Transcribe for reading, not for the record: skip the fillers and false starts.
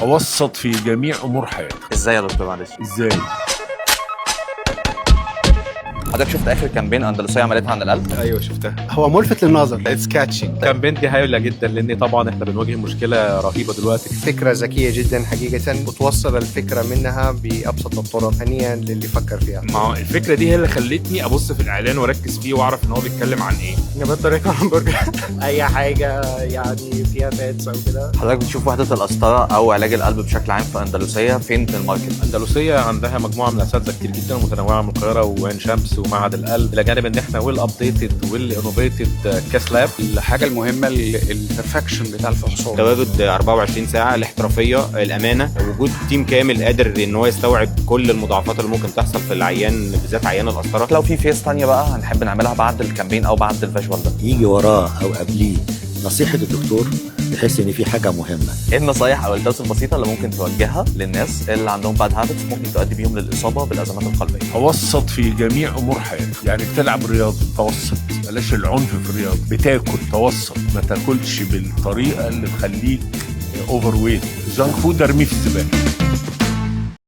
توسط في جميع امور حياتك. ازاي يا دكتور معلش؟ ازاي؟ حضرتك شفت اخر كامبين اندلسيه عملتها عن القلب؟ ايوه شفتها. هو ملفت للنظر. اتس كاتشي. الكامبين دي هايله جدا لان طبعا احنا بنواجه مشكله رهيبه دلوقتي. فكرة ذكية جدا حقيقة، بتوصل الفكرة منها بأبسط الطرق. هنيئا للي فكر فيها. ما هو الفكره دي هي اللي خلتني ابص في الاعلان واركز فيه واعرف ان هو بيتكلم عن ايه. نبات طريقة همبرجر أي حاجة يعني فيها فاتس أو كده. حضرتك بتشوف وحده القسطره او علاج القلب بشكل عام في اندلسيه فين في الماركت؟ اندلسيه عندها مجموعه من الاساتذه كتير جدا متنوعه من القاهره وعين شمس ومعهد القلب، الى جانب ان احنا ويل ابديتد ويل انوفيتد كاس لاب. الحاجه المهمه البرفكشن بتاع الفحوصات، تواجد 24 ساعه، الاحترافيه، الامانه، وجود تيم كامل قادر ان هو يستوعب كل المضاعفات اللي ممكن تحصل في العيان، بالذات عيان القسطره. لو في فيس تانية بقى هنحب نعملها بعد الكامبين او بعد الفيجوال ده، يجي وراه او قبليه نصيحه الدكتور بحيث ان في حاجه مهمه. ايه النصايح او الدروس البسيطه اللي ممكن توجهها للناس اللي عندهم باد هابتس ممكن تؤدي بيهم للاصابه بالازمات القلبيه؟ توسط في جميع امور حياتك، يعني بتلعب رياضه توسط، بلاش العنف في الرياضه، بتاكل توسط، ما تاكلش بالطريقه اللي تخليك اوفر ويت، جانك فود ارميه في الزباله.